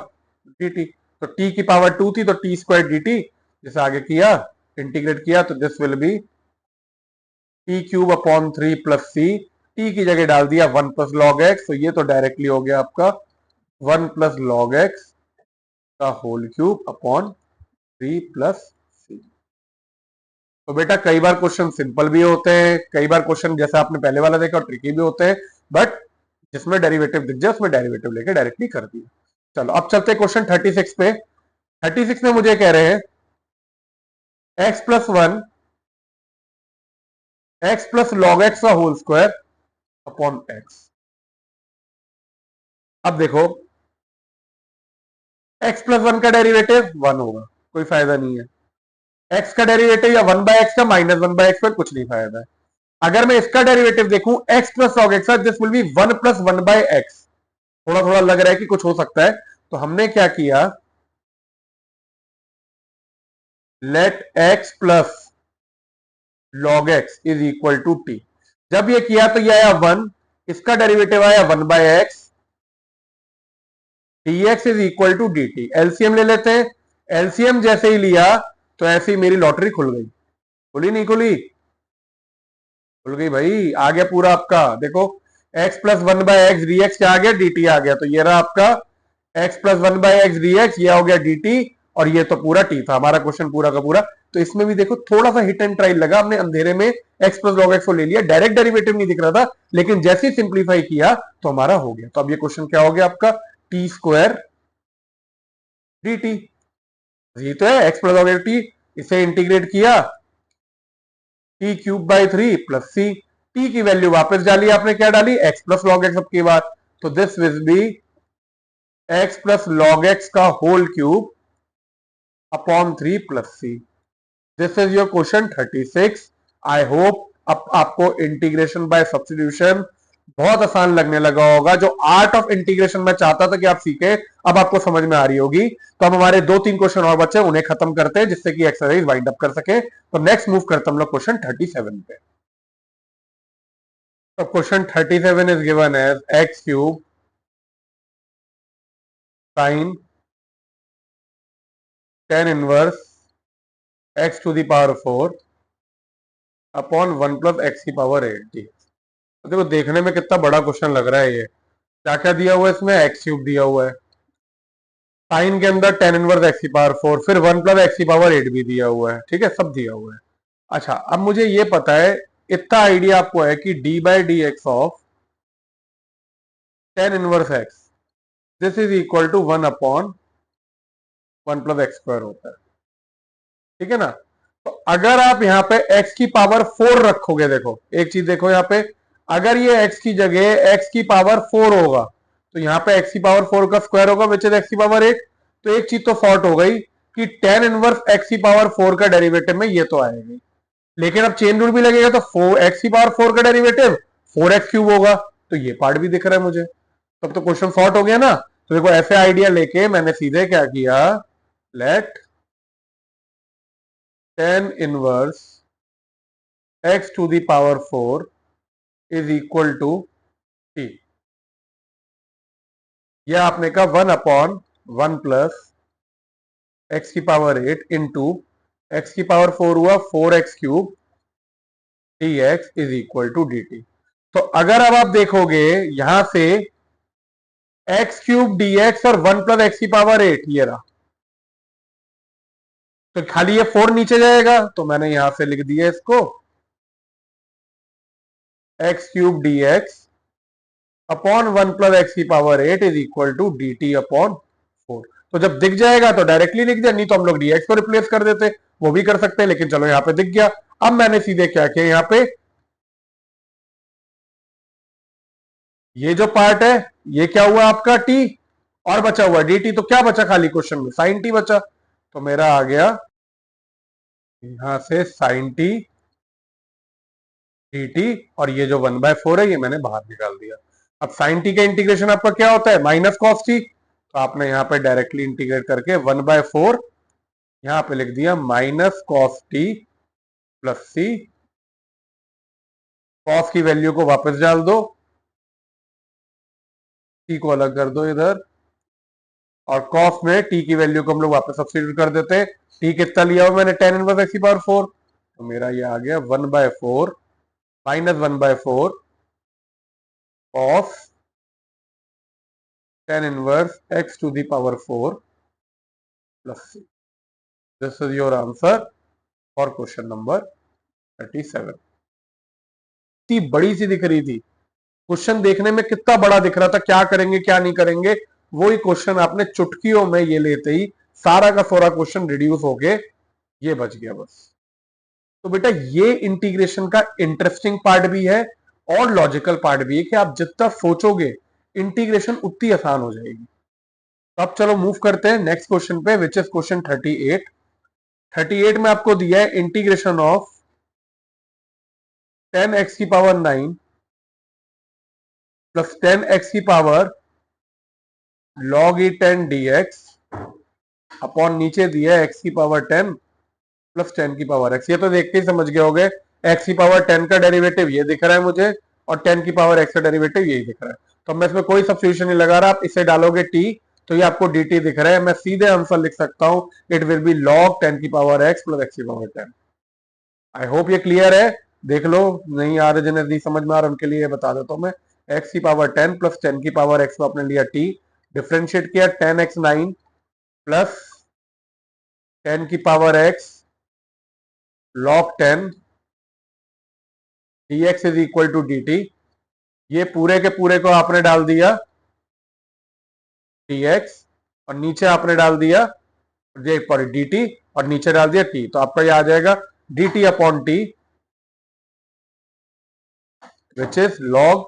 डी टी, तो टी की पावर टू थी तो टी स्क्वायर डी टी, जैसे आगे किया इंटीग्रेट किया तो this will be T cube upon three plus C, T की जगह डाल दिया वन प्लस लॉग एक्स, तो ये तो डायरेक्टली हो गया आपका वन प्लस लॉग एक्स का whole cube upon three plus c. तो बेटा कई बार क्वेश्चन सिंपल भी होते हैं, कई बार क्वेश्चन जैसा आपने पहले वाला देखा ट्रिकी भी होते हैं, बट जिसमें डेरिवेटिव दिख जाए उसमें डेरिवेटिव लेके डायरेक्टली कर दिया। चलो अब चलते हैं क्वेश्चन 36 पे। 36 में मुझे कह रहे हैं x plus one x plus log x का होल स्क्वायर अपॉन एक्स। अब देखो एक्स प्लस वन का डेरिवेटिव वन होगा, कोई फायदा नहीं है, एक्स का डेरिवेटिव या वन बाय एक्स का माइनस वन बाय एक्स पर कुछ नहीं फायदा है। अगर मैं इसका डेरिवेटिव देखूं x plus log x, this will B one plus one by x, थोड़ा थोड़ा लग रहा है कि कुछ हो सकता है, तो हमने क्या किया, let X plus log X is equal to T. जब ये किया तो ये आया वन, इसका डेरिवेटिव आया one by X, dx is equal to D T. LCM ले लेते हैं, एलसीएम जैसे ही लिया तो ऐसे ही मेरी लॉटरी खुल गई, खुली नहीं खुली, खुल गई भाई, आ गया पूरा आपका, देखो x plus one by x D x क्या आ गया, डी टी आ गया, तो ये रहा आपका x plus one by x D x, ये हो गया डी टी, और ये तो पूरा टी था हमारा क्वेश्चन पूरा का पूरा। तो इसमें भी देखो थोड़ा सा हिट एंड ट्रायल लगा, हमने अंधेरे में x प्लस लॉग एक्स को ले लिया, डायरेक्ट डेरिवेटिव नहीं दिख रहा था, लेकिन जैसे ही सिंप्लीफाई किया तो हमारा हो गया। तो अब ये क्वेश्चन क्या हो गया आपका, टी स्क्वायर डी टी, ये तो है X plus log X T, इसे इंटीग्रेट किया T cube by three plus C, T की वैल्यू वापस डाली आपने, क्या डाली एक्स प्लस लॉग एक्स अब की बार, तो this will be x plus log x का whole cube upon three plus C. This is your question 36। I hope अब आपको इंटीग्रेशन बाय सब्स्टिट्यूशन बहुत आसान लगने लगा होगा, जो आर्ट ऑफ इंटीग्रेशन मैं चाहता था कि आप सीखे अब आपको समझ में आ रही होगी। तो अब हमारे दो तीन क्वेश्चन और बच्चे, उन्हें खत्म करते हैं जिससे कि एक्सरसाइज वाइंड अप कर सके। तो नेक्स्ट मूव करते हम लोग क्वेश्चन 37 पे। तो question 37 is given as X cube sine tan inverse x to the power 4 upon 1 plus x की पावर 8 डी। तो देखो देखने में कितना बड़ा क्वेश्चन लग रहा है ये। क्या क्या दिया हुआ है इसमें, एक्स क्यूब दिया हुआ है, साइन के अंदर टेन इनवर्स एक्स की पावर 4, फिर 1 प्लस एक्स की पावर 8 भी दिया हुआ है, ठीक है, सब दिया हुआ है। अच्छा अब मुझे ये पता है, इतना आइडिया आपको है कि d by d x of tan inverse x this is equal to 1 upon 1 plus x square होता है, ठीक है ना। तो अगर आप यहाँ पे x की पावर 4 रखोगे, देखो एक चीज देखो यहाँ पे, अगर ये x की जगह x की पावर 4 होगा तो यहाँ पे x की पावर 4 का स्क्वायर होगा विच इज x की पावर 8। तो एक चीज तो फॉल्ट हो गई कि टेन इनवर्स x की पावर 4 का डेरिवेटिव में ये तो आएगा, लेकिन अब चेन रूल भी लगेगा तो 4x की पावर 4 का डेरिवेटिव 4x क्यूब होगा, तो ये पार्ट भी दिख रहा है मुझे, तब तो क्वेश्चन सॉर्ट हो गया ना। तो देखो ऐसे आइडिया लेके मैंने सीधे क्या किया, let tan inverse x to the power 4 is equal to t। यह आपने कहा 1 अपॉन 1 प्लस एक्स की पावर 8 इंटू एक्स की पावर 4 हुआ 4x cube d x is equal to D T. तो अगर अब आप देखोगे यहां से एक्स क्यूब डी एक्स और 1 प्लस एक्स की पावर 8 ये रहा, तो खाली ये 4 नीचे जाएगा, तो मैंने यहां से लिख दिया इसको x cube d x upon 1 plus x की power 8 is equal to D T upon 4। तो जब दिख जाएगा तो डायरेक्टली लिख दिया, नहीं तो हम लोग डीएक्स को रिप्लेस कर देते, वो भी कर सकते हैं, लेकिन चलो यहाँ पे दिख गया। अब मैंने सीधे क्या किया, यहाँ पे ये जो पार्ट है ये क्या हुआ आपका टी, और बचा हुआ डी टी, तो क्या बचा खाली क्वेश्चन में, साइन टी बचा। तो मेरा आ गया यहां से साइन टी डी टी, और ये जो 1/4 है ये मैंने बाहर निकाल दिया। अब साइन टी का इंटीग्रेशन आपका क्या होता है, माइनस कॉस टी, तो आपने यहाँ पे डायरेक्टली इंटीग्रेट करके 1/4 यहां पे लिख दिया माइनस कॉस टी प्लस सी, कॉस की वैल्यू को वापस डाल दो, टी को अलग कर दो इधर, और कॉस में टी की वैल्यू को हम लोग वापस सब्स्टिट्यूट कर देते। टी कितना लिया हुआ मैंने, टेन इनवर्स एक्स की पावर 4, तो मेरा ये आ गया 1/4 minus 1/4 cos tan inverse x to the power 4 plus C. This is your answer for question number 37। इतनी बड़ी सी दिख रही थी, क्वेश्चन देखने में कितना बड़ा दिख रहा था, क्या करेंगे क्या नहीं करेंगे, वही क्वेश्चन आपने चुटकियों में ये लेते ही सारा का सारा क्वेश्चन रिड्यूस होके ये बच गया बस। तो बेटा ये इंटीग्रेशन का इंटरेस्टिंग पार्ट भी है और लॉजिकल पार्ट भी है कि आप जितना सोचोगे इंटीग्रेशन उतनी आसान हो जाएगी। तो अब चलो मूव करते हैं नेक्स्ट क्वेश्चन पे विच इज क्वेश्चन 38। 38 में आपको दिया है इंटीग्रेशन ऑफ 10x की पावर 9 प्लस 10x की power log e 10 dx upon नीचे दिया है x की पावर 10 प्लस 10 की पावर x। ये तो देख के ही समझ गए होगे, x की पावर 10 का डेरिवेटिव ये दिख रहा है मुझे और 10 की पावर x का डेरिवेटिव यही दिख रहा है, तो मैं इसमें कोई सब्स्टिट्यूशन नहीं लगा रहा। आप इसे डालोगे t तो ये आपको dt दिख रहा है, मैं सीधे आंसर लिख सकता हूं इट विल बी log 10 की पावर x प्लस x की पावर 10। आई होप ये क्लियर है, देख लो, नहीं आ रहे जिन्हें नहीं समझ में आ रहा उनके लिए बता देता हूं मैं। x की पावर 10 प्लस 10 की पावर x को आपने लिया t, डिफ्रेंशिएट किया 10x 9 प्लस 10 की power x log 10 dx is equal to dt। ये पूरे के पूरे को आपने डाल दिया dx और नीचे आपने डाल दिया dt और नीचे डाल दिया t, तो आपका ये आ जाएगा dt upon t which is log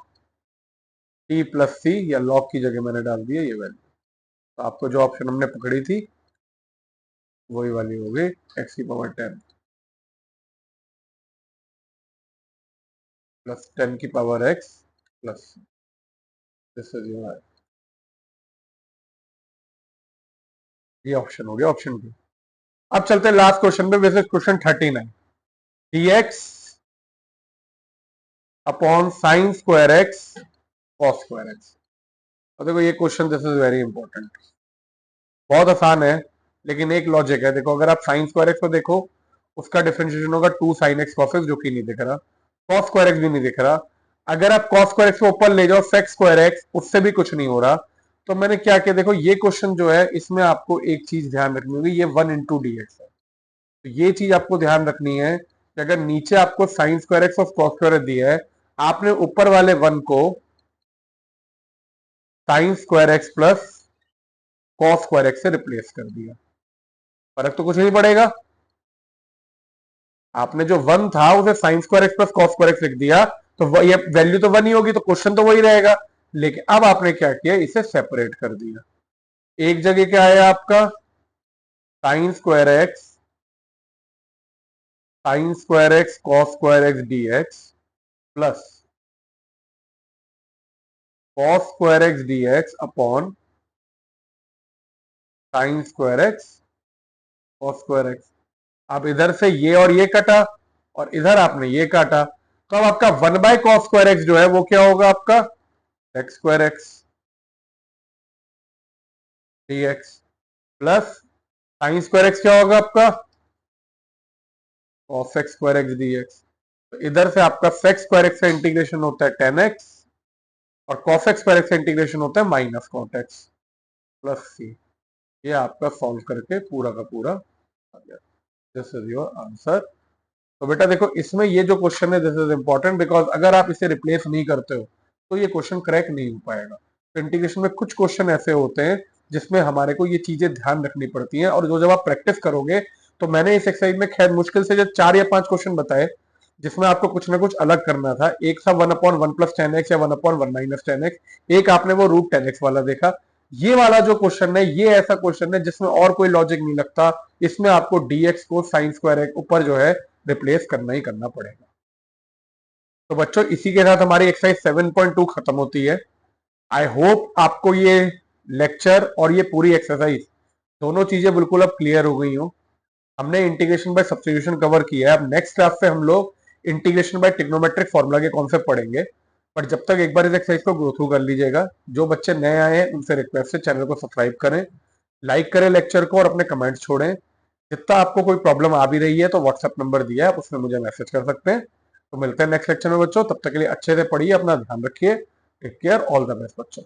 t plus c, या log की जगह मैंने डाल दिया ये वैल्यू। तो आपको जो ऑप्शन हमने पकड़ी थी वही वाली हो गई x की पावर 10 प्लस 10 की power x plus this is your, ये ऑप्शन हो गया ऑप्शन बी। अब चलते हैं लास्ट क्वेश्चन पे which is question 39। dx upon sine square x cos square x. और देखो ये question this is very important, बहुत आसान है लेकिन एक लॉजिक है। देखो अगर आप साइन स्क्वायर एक्स को देखो उसका डिफरेंशिएशन होगा 2 sin x cos x, जो कि नहीं दिख रहा, cos स्क्वायर x भी नहीं दिख रहा। अगर आप cos स्क्वायर x को ऊपर ले जाओ sec स्क्वायर x, उससे भी कुछ नहीं हो रहा। तो मैंने क्या किया, देखो ये क्वेश्चन जो है इसमें आपको एक चीज ध्यान रखनी होगी, ये 1 इंटू डी एक्स है। तो ये चीज आपको ध्यान रखनी है कि अगर नीचे आपको साइन स्क्वायर एक्स और कॉस स्क्वायर दिया है, आपने ऊपर वाले 1 को sine square x plus cos square x से रिप्लेस कर दिया, फर्क तो कुछ नहीं पड़ेगा। आपने जो 1 था उसे sine square x plus cos square x लिख दिया, तो ये वैल्यू तो 1 ही होगी, तो क्वेश्चन तो वही रहेगा। लेकिन अब आपने क्या किया, इसे सेपरेट कर दिया। एक जगह क्या आया आपका, sine square x cos square x D x plus cos square x D x upon sine square x cos square x. अब इधर से ये और ये कटा, और इधर आपने ये काटा, तो अब आपका 1 बाय कॉस स्क्वायर एक्स जो है वो क्या होगा आपका, x square x D x plus sine square x क्या होगा आपका, cos x square x D x. तो इधर से आपका सेक्स स्क्वायर एक्स का इंटीग्रेशन होता है 10x, और कॉस एक्स स्क्वायर एक्स का इंटीग्रेशन होता है minus cot x plus c. ये आपका सॉल्व करके पूरा का पूरा आ गया। This is your answer. तो बेटा देखो, इसमें ये जो क्वेश्चन है दिस इज इंपॉर्टेंट, बिकॉज अगर आप इसे रिप्लेस नहीं करते हो तो ये क्वेश्चन क्रैक नहीं हो पाएगा। तो इंटीग्रेशन में कुछ क्वेश्चन ऐसे होते हैं जिसमें हमारे को ये चीजें ध्यान रखनी पड़ती हैं, और जो जब आप प्रैक्टिस करोगे, तो मैंने इस एक्सरसाइज में खैर मुश्किल से जो 4 या 5 क्वेश्चन बताए जिसमें आपको कुछ ना कुछ अलग करना था। एक था 1/1 प्लस 10x या 1/1 माइनस 10x, एक आपने वो रूट 10x वाला देखा। ये वाला जो क्वेश्चन है ये ऐसा क्वेश्चन है जिसमें और कोई लॉजिक नहीं लगता, इसमें आपको dx को साइन स्क्वायर एक्स ऊपर जो है रिप्लेस करना ही करना पड़ेगा। तो बच्चों इसी के साथ हमारी एक्सरसाइज 7.2 खत्म होती है। आई होप आपको ये लेक्चर और ये पूरी एक्सरसाइज दोनों चीजें बिल्कुल अब क्लियर हो गई हो। हमने इंटीग्रेशन बाय सब्स्टिट्यूशन कवर किया है। अब नेक्स्ट क्लास से हम लोग इंटीग्रेशन बाय ट्रिग्नोमेट्रिक फॉर्मूला के कॉन्सेप्ट पढ़ेंगे। पर जब तक एक बार इस एक्सरसाइज को गो थ्रू कर लीजिएगा। जो बच्चे नए आए हैं उनसे रिक्वेस्ट है चैनल को सब्सक्राइब करें, लाइक करें लेक्चर को, और अपने कमेंट्स छोड़ें। जितना आपको कोई प्रॉब्लम आ भी रही है तो व्हाट्सएप नंबर दिया है, आप उसमें मुझे मैसेज कर सकते हैं। तो मिलते हैं नेक्स्ट लेक्चर में बच्चों, तब तक के लिए अच्छे से पढ़िए, अपना ध्यान रखिए। Take care, all the best बच्चों।